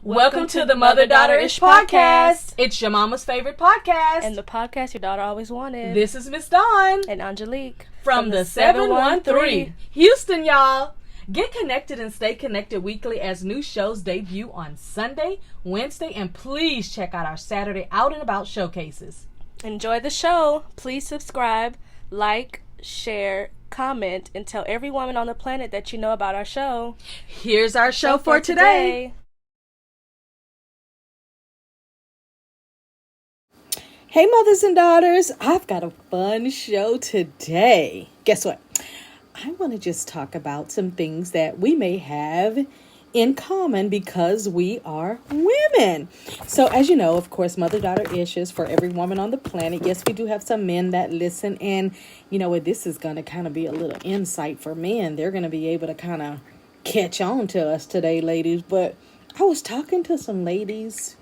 Welcome to the Mother-Daughter-ish podcast. It's your mama's favorite podcast. And the podcast your daughter always wanted. This is Miss Dawn. And Angelique. From the 713. Houston, y'all. Get connected and stay connected weekly as new shows debut on Sunday, Wednesday, and please check out our Saturday Out and About showcases. Enjoy the show. Please subscribe, like, share, comment, and tell every woman on the planet that you know about our show. Here's our show for today. Hey, mothers and daughters, I've got a fun show today. Guess what? I want to just talk about some things that we may have in common because we are women. So as you know, of course, Mother-Daughter-ish is for every woman on the planet. Yes, we do have some men that listen, and you know what, this is going to kind of be a little insight for men. They're going to be able to kind of catch on to us today, ladies. But I was talking to some ladies,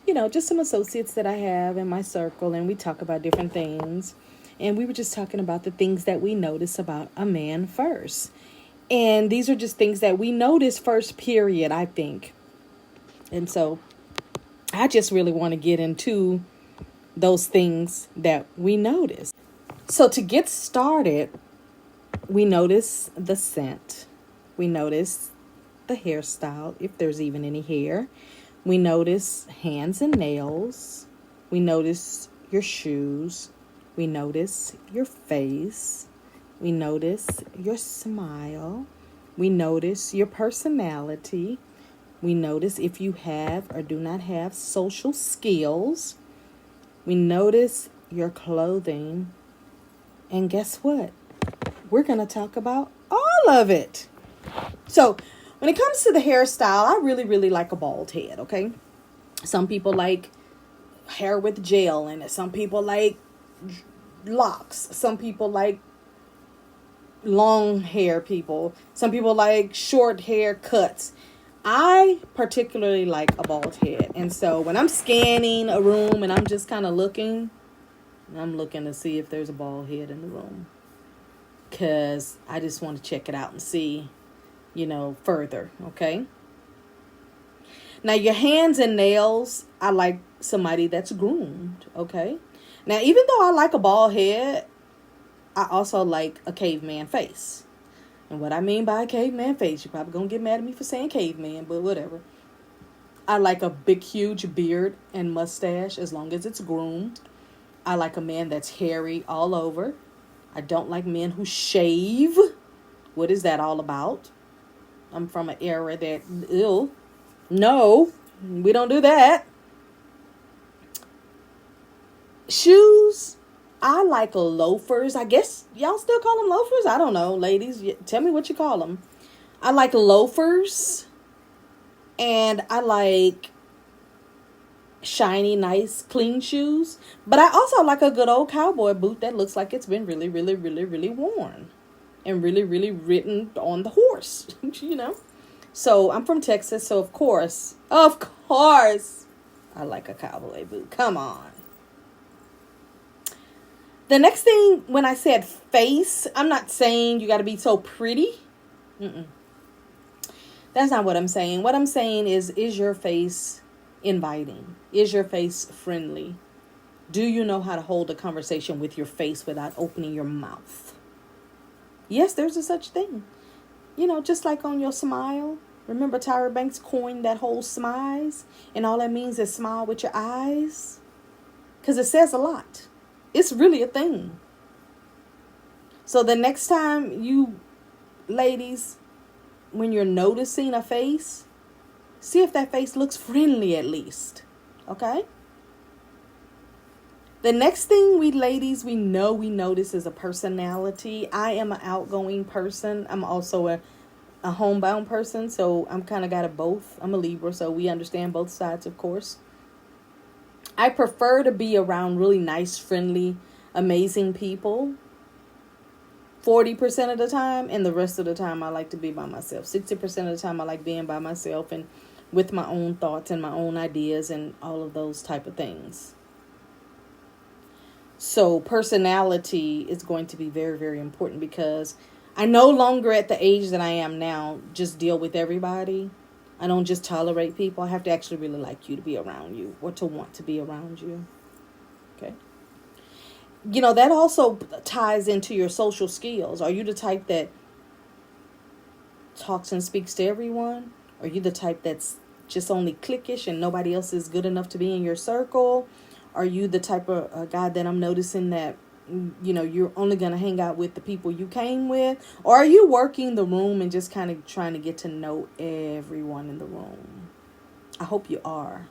you know, just some associates that I have in my circle, and we talk about different things. And we were just talking about the things that we notice about a man first. And these are just things that we notice first, period, I think. And so I just really want to get into those things that we notice. So to get started, we notice the scent. We notice the hairstyle, if there's even any hair. We notice hands and nails. We notice your shoes. We notice your face. We notice your smile. We notice your personality. We notice if you have or do not have social skills. We notice your clothing. And guess what? We're going to talk about all of it. So when it comes to the hairstyle, I really like a bald head, okay? Some people like hair with gel in it. Some people like locks. Some people like long hair people. Some people like short hair cuts. I particularly like a bald head. And so when I'm scanning a room and I'm just kind of looking, I'm looking to see if there's a bald head in the room. Because I just want to check it out and see, you know, further. Okay. Now your hands and nails, I like somebody that's groomed. Okay. Now, even though I like a bald head, I also like a caveman face. And what I mean by a caveman face, you're probably going to get mad at me for saying caveman, but whatever. I like a big, huge beard and mustache as long as it's groomed. I like a man that's hairy all over. I don't like men who shave. What is that all about? I'm from an era that, no, we don't do that. Shoes, I like loafers. I guess y'all still call them loafers. I don't know, ladies. Tell me what you call them. I like loafers. And I like shiny, nice, clean shoes. But I also like a good old cowboy boot that looks like it's been really worn. And really ridden on the horse. You know. So I'm from Texas. So of course, I like a cowboy boot. Come on. The next thing, when I said face, I'm not saying you got to be so pretty. That's not what I'm saying. What I'm saying is your face inviting? Is your face friendly? Do you know how to hold a conversation with your face without opening your mouth? Yes, there's a such thing. You know, just like on your smile. Remember Tyra Banks coined that whole smize? And all that means is smile with your eyes. Because it says a lot. It's really a thing. So the next time you ladies, when you're noticing a face, see if that face looks friendly at least. Okay? The next thing we notice is a personality. I am an outgoing person. I'm also a homebound person. So I'm kind of got it both. I'm a Libra, so we understand both sides, of course. I prefer to be around really nice, friendly, amazing people 40% of the time, and the rest of the time I like to be by myself. 60% of the time I like being by myself and with my own thoughts and my own ideas and all of those type of things. So personality is going to be very important because I no longer at the age that I am now just deal with everybody. I don't just tolerate people. I have to actually really like you to be around you or to want to be around you. Okay. That also ties into your social skills. Are you the type that talks and speaks to everyone? Are you the type that's just only cliquish and nobody else is good enough to be in your circle? Are you the type of guy that I'm noticing that you're only going to hang out with the people you came with? Or are you working the room and just kind of trying to get to know everyone in the room? I hope you are.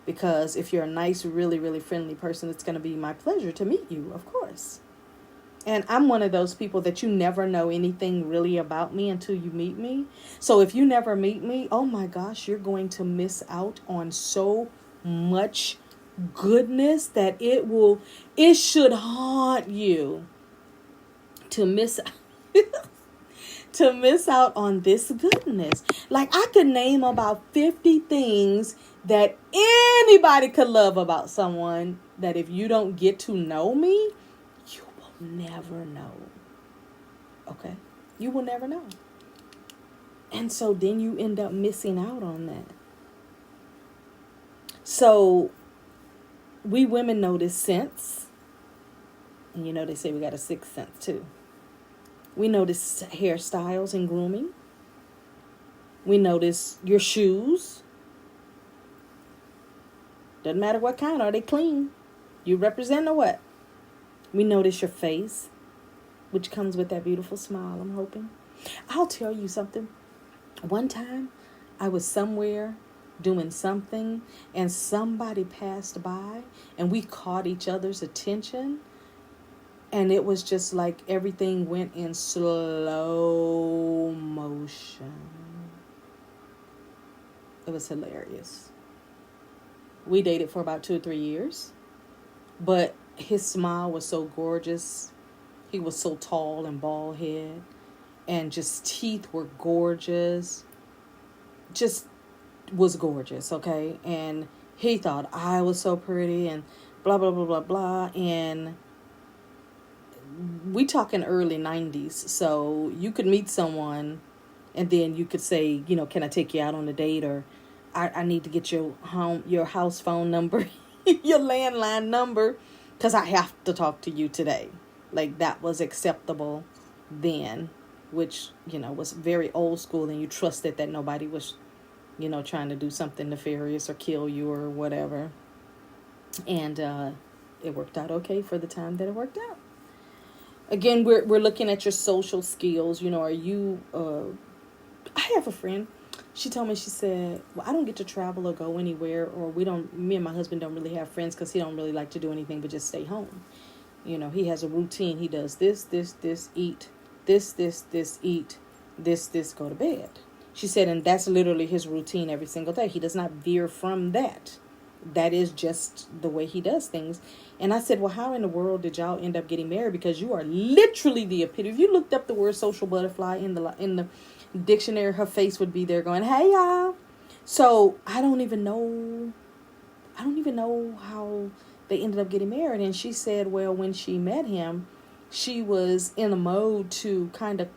Because if you're a nice, really, really friendly person, it's going to be my pleasure to meet you, of course. And I'm one of those people that you never know anything really about me until you meet me. So if you never meet me, oh my gosh, you're going to miss out on so much goodness that it should haunt you to miss to miss out on this goodness. Like, I could name about 50 things that anybody could love about someone that if you don't get to know me, you will never know. Okay? You will never know. And so then you end up missing out on that. So we women know this sense. And they say we got a sixth sense too. We notice hairstyles and grooming. We notice your shoes. Doesn't matter what kind. Are they clean? You represent or what? We notice your face, which comes with that beautiful smile, I'm hoping. I'll tell you something. One time, I was somewhere doing something, and somebody passed by, and we caught each other's attention. And it was just like everything went in slow motion. It was hilarious. We dated for about 2 or 3 years. But his smile was so gorgeous. He was so tall and bald head. And just teeth were gorgeous. Just was gorgeous, okay? And he thought I was so pretty and blah, blah, blah, blah, blah. And we talking early 90s, so you could meet someone and then you could say, can I take you out on a date, or I need to get your house phone number, your landline number, because I have to talk to you today. Like, that was acceptable then, which, was very old school, and you trusted that nobody was, trying to do something nefarious or kill you or whatever. And it worked out okay for the time that it worked out. Again, we're looking at your social skills. Are you, I have a friend. She told me, she said, well, I don't get to travel or go anywhere, or me and my husband don't really have friends because he don't really like to do anything but just stay home. He has a routine. He does this, eat, this, eat, this, go to bed. She said, and that's literally his routine every single day. He does not veer from that. That is just the way he does things. And I said, well, how in the world did y'all end up getting married? Because you are literally the epitome. If you looked up the word social butterfly in the dictionary, her face would be there going, hey, y'all. So I don't even know how they ended up getting married. And she said, well, when she met him, she was in a mode to kind of,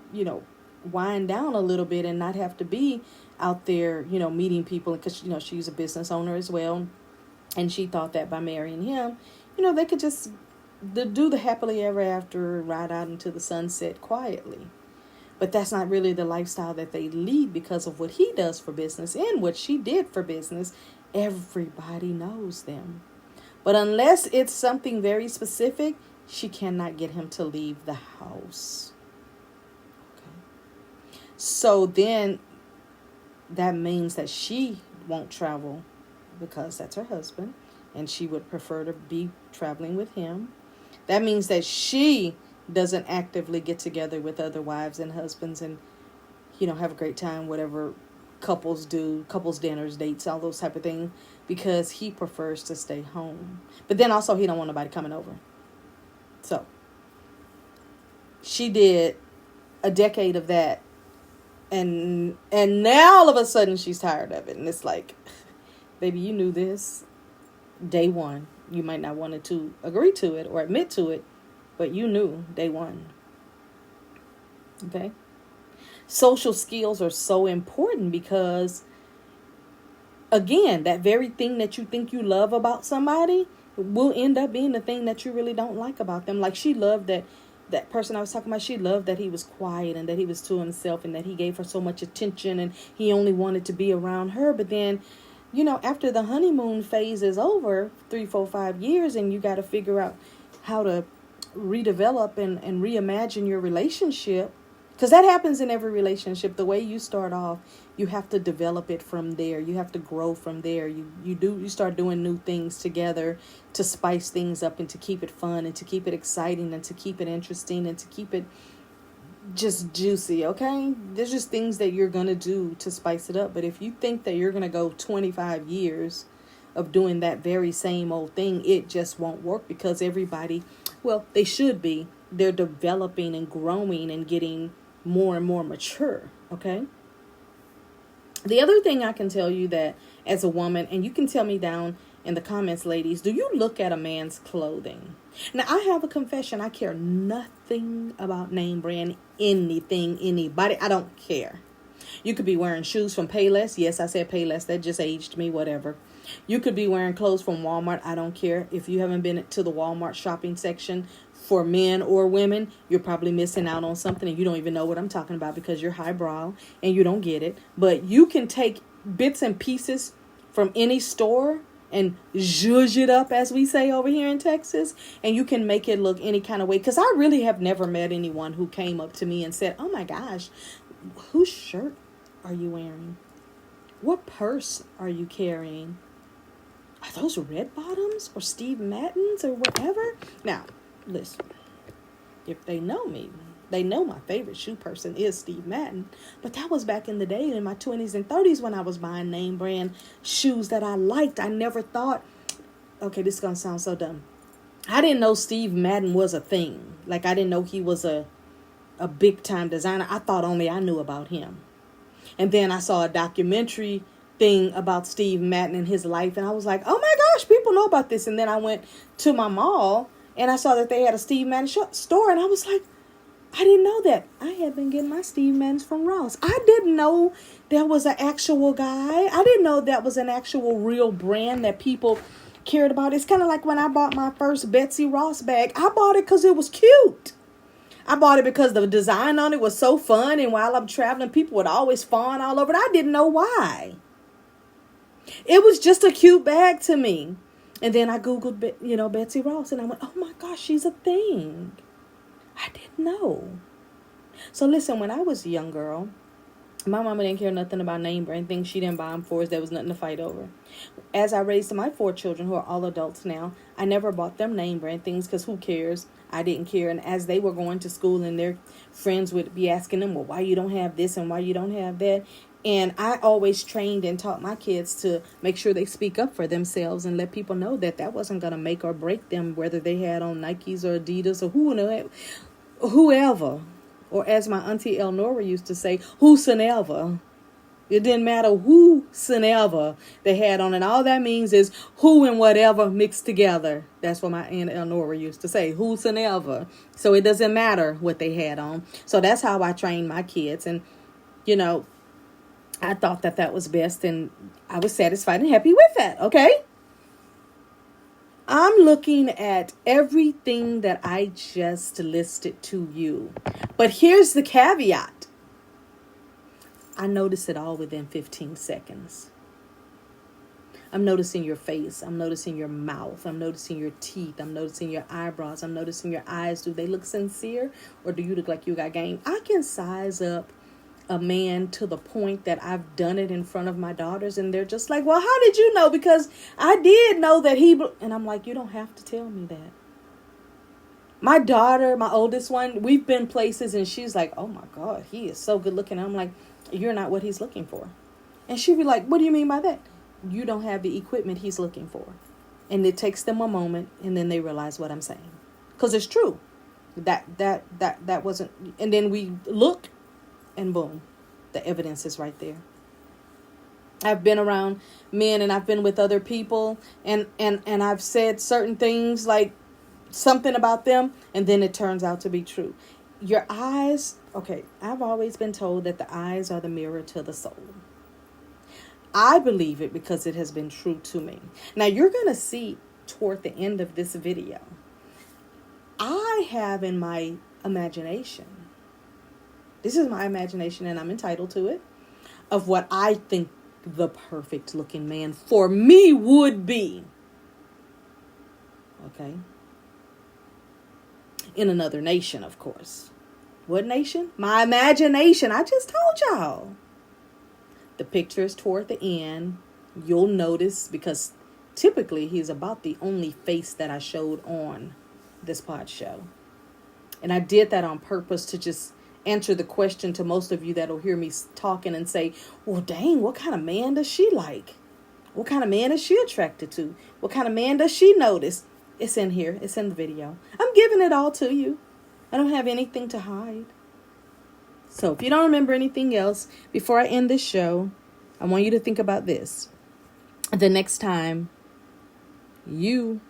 wind down a little bit and not have to be out there, meeting people, because, she's a business owner as well. And she thought that by marrying him, they could just do the happily ever after, ride out into the sunset quietly. But that's not really the lifestyle that they lead, because of what he does for business and what she did for business. Everybody knows them. But unless it's something very specific, she cannot get him to leave the house. Okay. So then that means that she won't travel, because that's her husband, and she would prefer to be traveling with him. That means that she doesn't actively get together with other wives and husbands and, have a great time, whatever couples do, couples dinners, dates, all those type of things, because he prefers to stay home. But then also he don't want nobody coming over. So she did a decade of that, and now all of a sudden she's tired of it. And it's like, baby, you knew this day one. You might not want to agree to it or admit to it, but you knew day one. Okay? social skills are so important because, again, that very thing that you think you love about somebody will end up being the thing that you really don't like about them. Like, she loved that person I was talking about. She loved that he was quiet and that he was to himself and that he gave her so much attention and he only wanted to be around her. But then, after the honeymoon phase is over, 3, 4, 5 years, and you got to figure out how to redevelop and reimagine your relationship. Because that happens in every relationship. The way you start off, you have to develop it from there. You have to grow from there. You start doing new things together to spice things up and to keep it fun and to keep it exciting and to keep it interesting and to keep it just juicy, okay? There's just things that you're going to do to spice it up. But if you think that you're going to go 25 years of doing that very same old thing, it just won't work because everybody, well, they should be. They're developing and growing and getting more and more mature, okay? The other thing I can tell you that as a woman, and you can tell me down in the comments, ladies, do you look at a man's clothing? Now, I have a confession. I care nothing about name brand, anything, anybody. I don't care. You could be wearing shoes from Payless. Yes, I said Payless. That just aged me, whatever. You could be wearing clothes from Walmart. I don't care. If you haven't been to the Walmart shopping section for men or women, you're probably missing out on something and you don't even know what I'm talking about because you're highbrow and you don't get it. But you can take bits and pieces from any store and zhuzh it up, as we say over here in Texas, and you can make it look any kind of way. Because I really have never met anyone who came up to me and said, oh my gosh, whose shirt are you wearing? What purse are you carrying? Are those Red Bottoms or Steve Madden's or whatever? Now, listen, if they know me, they know my favorite shoe person is Steve Madden. But that was back in the day in my 20s and 30s when I was buying name brand shoes that I liked. I never thought, okay, this is going to sound so dumb. I didn't know Steve Madden was a thing. Like, I didn't know he was a big time designer. I thought only I knew about him. And then I saw a documentary thing about Steve Madden and his life. And I was like, oh my gosh, people know about this. And then I went to my mall and I saw that they had a Steve Madden store. And I was like, I didn't know that. I had been getting my Steve Maddens from Ross. I didn't know there was an actual guy. I didn't know that was an actual real brand that people cared about. It's kind of like when I bought my first Betsy Ross bag. I bought it because it was cute. I bought it because the design on it was so fun. And while I'm traveling, people would always fawn all over it. I didn't know why. It was just a cute bag to me. And then I Googled, Betsy Ross. And I went, oh my gosh, she's a thing. I didn't know. So listen, when I was a young girl, my mama didn't care nothing about name brand things. She didn't buy them for us. There was nothing to fight over. As I raised my 4 children, who are all adults now, I never bought them name brand things because who cares? I didn't care. And as they were going to school and their friends would be asking them, well, why you don't have this and why you don't have that? And I always trained and taught my kids to make sure they speak up for themselves and let people know that that wasn't going to make or break them, whether they had on Nikes or Adidas or whoever. Or as my auntie Elnora used to say, whosoever. It didn't matter whosoever they had on. And all that means is who and whatever mixed together. That's what my aunt Elnora used to say, whosoever. So it doesn't matter what they had on. So that's how I trained my kids. And, I thought that was best, and I was satisfied and happy with that, okay? I'm looking at everything that I just listed to you. But here's the caveat. I notice it all within 15 seconds. I'm noticing your face. I'm noticing your mouth. I'm noticing your teeth. I'm noticing your eyebrows. I'm noticing your eyes. Do they look sincere or do you look like you got game? I can size up a man to the point that I've done it in front of my daughters and they're just like, well, how did you know? Because I did know that and I'm like, you don't have to tell me that. My daughter, my oldest one, we've been places and she's like, oh my God, he is so good looking. I'm like, you're not what he's looking for. And she'd be like, what do you mean by that? You don't have the equipment he's looking for. And it takes them a moment and then they realize what I'm saying. Because it's true. That wasn't, and then we look and boom, the evidence is right there. I've been around men and I've been with other people and I've said certain things like something about them and then it turns out to be true. Your eyes Okay, I've always been told that the eyes are the mirror to the soul. I believe it because it has been true to me. Now, you're going to see toward the end of this video, I have in my imagination, this is my imagination and I'm entitled to it, of what I think the perfect looking man for me would be. Okay? In another nation, of course. What nation? My imagination. I just told y'all. The pictures toward the end, you'll notice, because typically he's about the only face that I showed on this pod show. And I did that on purpose to just answer the question to most of you that'll hear me talking and say, well, dang, what kind of man does she like? What kind of man is she attracted to? What kind of man does she notice? It's in here. It's in the video. I'm giving it all to you. I don't have anything to hide. So if you don't remember anything else, before I end this show, I want you to think about this. The next time you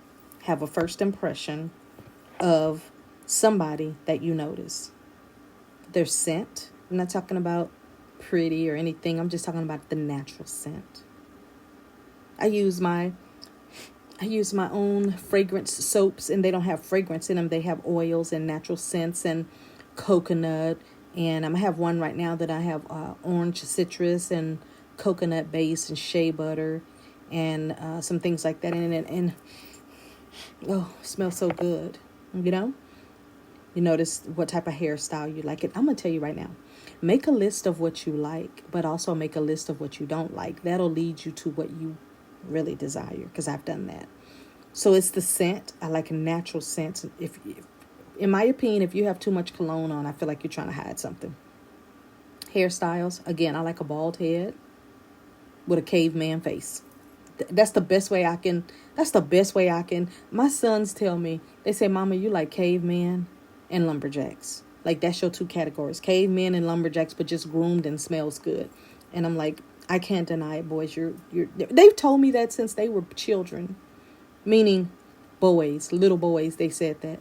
have a first impression of somebody that you notice, their scent. I'm not talking about pretty or anything. I'm just talking about the natural scent. I use my own fragrance soaps, and they don't have fragrance in them. They have oils and natural scents and coconut. And I have one right now that I have orange citrus and coconut base and shea butter and some things like that in it. And oh, it smells so good. You know? You notice what type of hairstyle you like. I'm going to tell you right now. Make a list of what you like, but also make a list of what you don't like. That'll lead you to what you really desire, because I've done that. So it's the scent. I like a natural scent. If in my opinion, if you have too much cologne on, I feel like you're trying to hide something. Hairstyles. Again, I like a bald head with a caveman face. That's the best way I can. My sons tell me, they say, Mama, you like caveman and lumberjacks. Like, that's your two categories. Cavemen and lumberjacks, but just groomed and smells good. And I'm like, I can't deny it, boys. They've told me that since they were children. Meaning boys, little boys, they said that.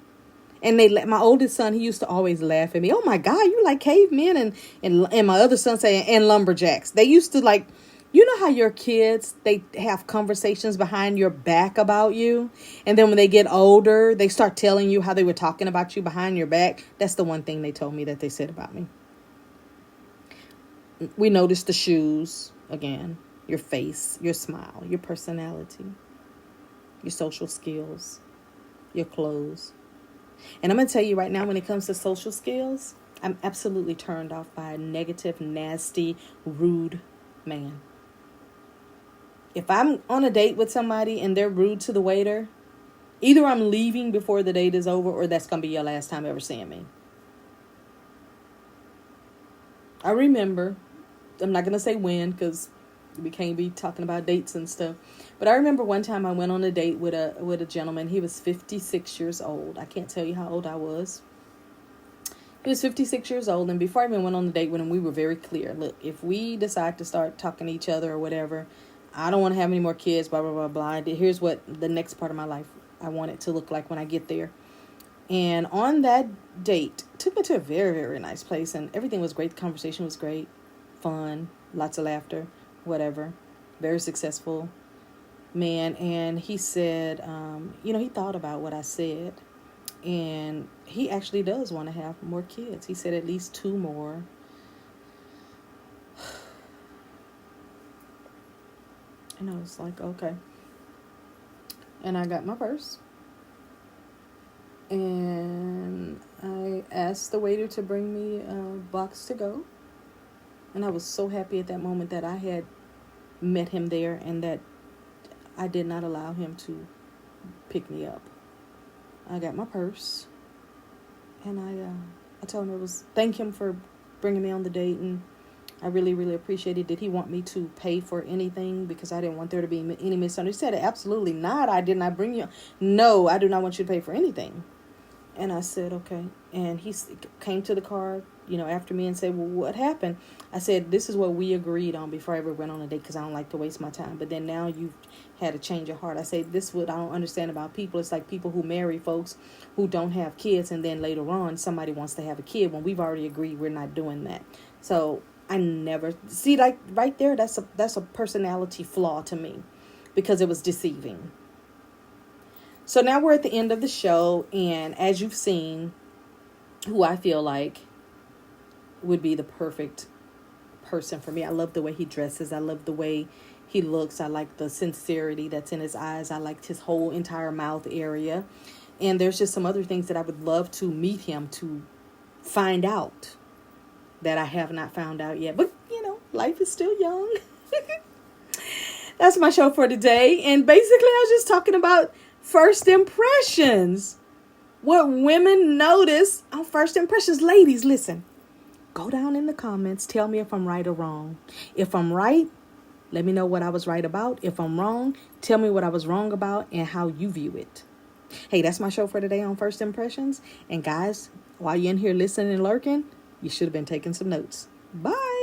And my oldest son, he used to always laugh at me. Oh my God, you like cavemen, and my other son saying, and lumberjacks. They used to, like, you know how your kids, they have conversations behind your back about you, and then when they get older, they start telling you how they were talking about you behind your back. That's the one thing they told me that they said about me. We noticed the shoes again, your face, your smile, your personality, your social skills, your clothes. And I'm going to tell you right now, when it comes to social skills, I'm absolutely turned off by a negative, nasty, rude man. If I'm on a date with somebody and they're rude to the waiter, either I'm leaving before the date is over, or that's going to be your last time ever seeing me. I remember, I'm not going to say when, because we can't be talking about dates and stuff. But I remember one time I went on a date with a gentleman. He was 56 years old. I can't tell you how old I was. He was 56 years old. And before I even went on the date with him, we were very clear. Look, if we decide to start talking to each other or whatever, I don't want to have any more kids, blah, blah, blah, blah. Here's what the next part of my life I want it to look like when I get there. And on that date, took me to a very, very nice place. And everything was great. The conversation was great. Fun. Lots of laughter. Whatever. Very successful man. And he said, he thought about what I said. And he actually does want to have more kids. He said at least 2 more. And I was like, okay. And I got my purse. And I asked the waiter to bring me a box to go. And I was so happy at that moment that I had met him there and that I did not allow him to pick me up. I got my purse. And I told him thank him for bringing me on the date. And I really, really appreciated it. Did he want me to pay for anything? Because I didn't want there to be any misunderstanding. He said, absolutely not. I did not bring you. No, I do not want you to pay for anything. And I said, okay. And he came to the car, after me and said, well, what happened? I said, this is what we agreed on before I ever went on a date, because I don't like to waste my time. But then now you've had a change of heart. I say, this is what I don't understand about people. It's like people who marry folks who don't have kids, and then later on somebody wants to have a kid when we've already agreed we're not doing that. So I never see, like right there, that's a personality flaw to me, because it was deceiving. So now we're at the end of the show, and as you've seen, who I feel like would be the perfect person for me. I love the way he dresses. I love the way he looks. I like the sincerity that's in his eyes. I liked his whole entire mouth area. And there's just some other things that I would love to meet him to find out that I have not found out yet. But, life is still young. That's my show for today. And basically, I was just talking about first impressions. What women notice on first impressions. Ladies, listen. Go down in the comments. Tell me if I'm right or wrong. If I'm right, let me know what I was right about. If I'm wrong, tell me what I was wrong about and how you view it. Hey, that's my show for today on first impressions. And guys, while you're in here listening and lurking, you should have been taking some notes. Bye.